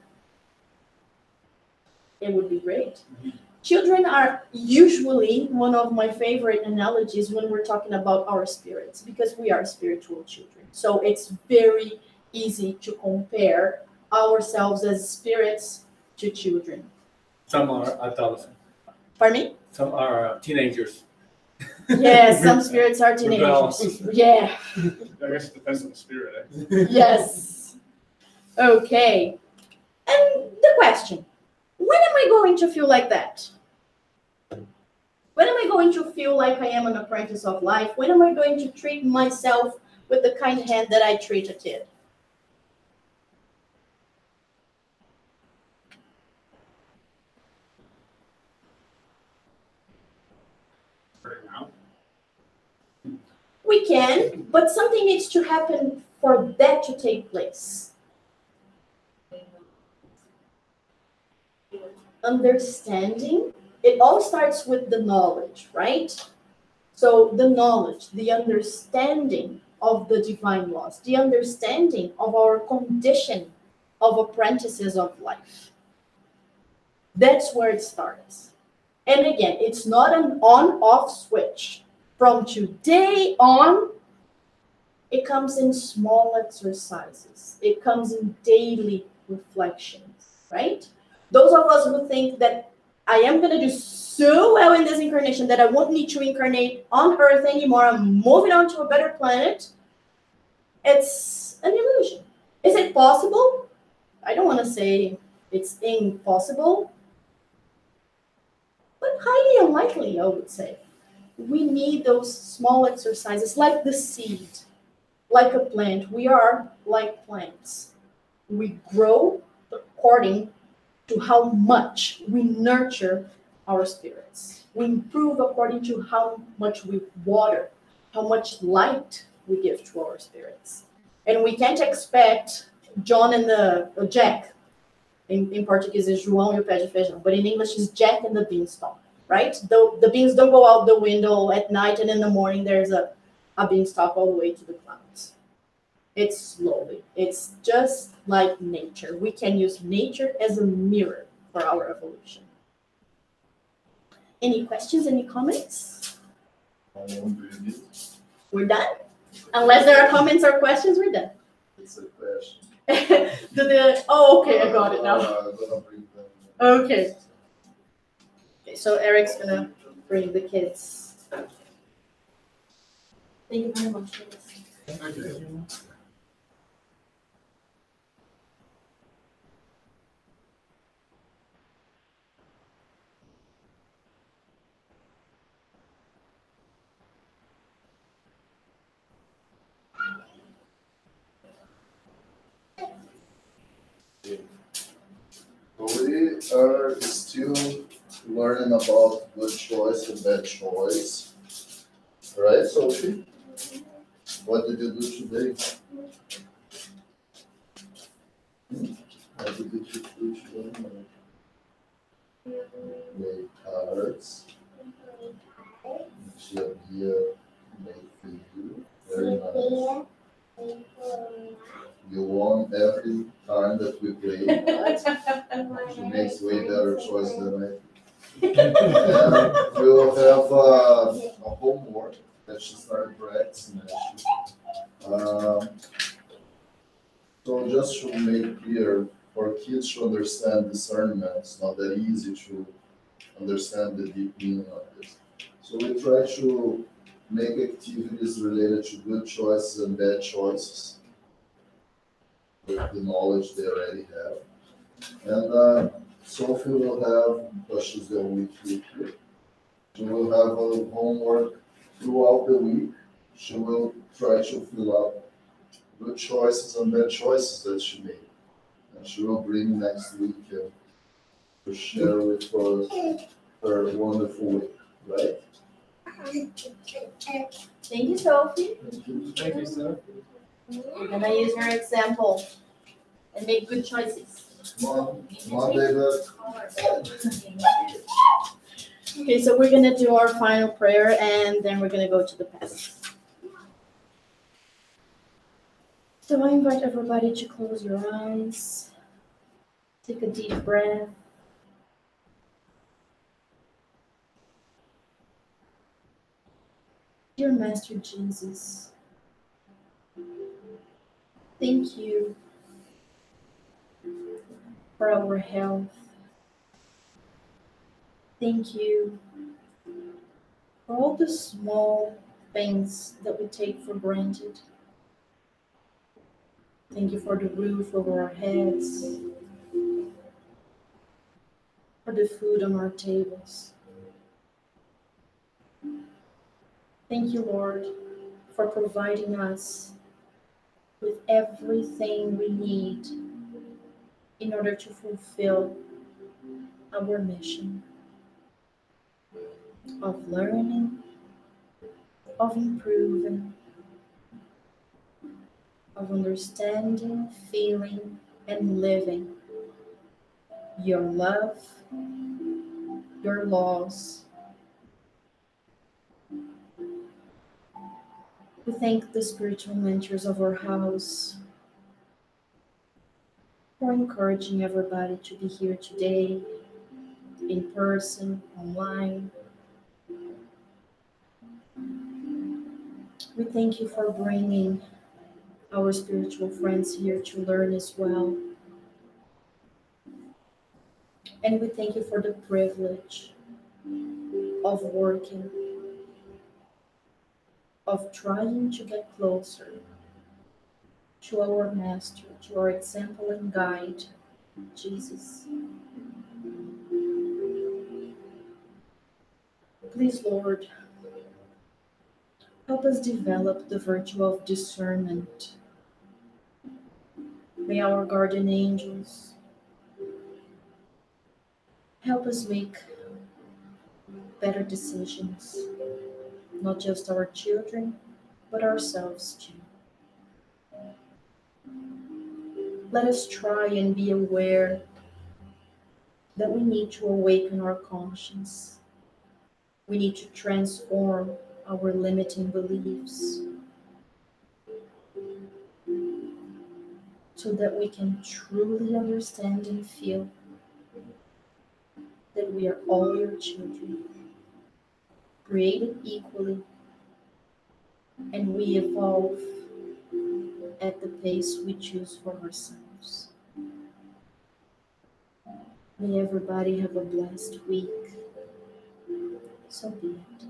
it would be great. Children are usually one of my favorite analogies when we're talking about our spirits, because we are spiritual children. So it's very easy to compare ourselves as spirits to children. Some are adolescents. Pardon me? Some are teenagers. Yes, some spirits are teenagers. Yeah. I guess it depends on the spirit. Eh? Yes. Okay. And the question, when am I going to feel like that? When am I going to feel like I am an apprentice of life? When am I going to treat myself with the kind hand that I treat a kid? Right now. We can, but something needs to happen for that to take place. Understanding, it all starts with the knowledge, right? So the knowledge, the understanding of the divine laws, the understanding of our condition of apprentices of life. That's where it starts. And again, it's not an on-off switch. From today on, it comes in small exercises. It comes in daily reflections, right? Those of us who think that I am going to do so well in this incarnation that I won't need to incarnate on Earth anymore. I'm moving on to a better planet. It's an illusion. Is it possible? I don't want to say it's impossible, but highly unlikely, I would say. We need those small exercises, like the seed, like a plant. We are like plants. We grow according to how much we nurture our spirits. We improve according to how much we water, how much light we give to our spirits. And we can't expect John and Jack. In Portuguese is João e o pé de feijão, but in English is Jack and the beanstalk, right? The beans don't go out the window at night, and in the morning there's a beanstalk all the way to the clouds. It's slowly. It's just like nature. We can use nature as a mirror for our evolution. Any questions, any comments? We're done? Unless there are comments or questions, we're done. It's a question. Okay, I got it now. I'm gonna bring them. Okay. Okay, so Eric's gonna bring the kids. Thank you very much for this. We are still learning about good choice and bad choice. Right, Sophie? What did you do today? What did you do today? Make cards. Tia Bia made for you. Very nice. You won every time that we play. She makes way better choice than I. And we'll have a homework that she started practicing. So just to make clear, for kids to understand discernment, it's not that easy to understand the deep meaning of this. So we try to make activities related to good choices and bad choices with the knowledge they already have. And Sophie will have questions that we keep here. She will have a homework throughout the week. She will try to fill out good choices and bad choices that she made. And she will bring next week to share with us her wonderful week, right? Thank you, Sophie. Thank you, sir. We're gonna use your example and make good choices. Come on, David. Okay, so we're gonna do our final prayer and then we're gonna go to the passage. So I invite everybody to close your eyes, take a deep breath. Dear Master Jesus, thank you for our health. Thank you for all the small things that we take for granted. Thank you for the roof over our heads, for the food on our tables. Thank you, Lord, for providing us with everything we need in order to fulfill our mission of learning, of improving, of understanding, feeling, and living your love, your laws. We thank the spiritual mentors of our house for encouraging everybody to be here today, in person, online. We thank you for bringing our spiritual friends here to learn as well. And we thank you for the privilege of working, of trying to get closer to our Master, to our example and guide, Jesus. Please, Lord, help us develop the virtue of discernment. May our guardian angels help us make better decisions, not just our children, but ourselves too. Let us try and be aware that we need to awaken our conscience. We need to transform our limiting beliefs so that we can truly understand and feel that we are all your children, created equally, and we evolve at the pace we choose for ourselves. May everybody have a blessed week. So be it.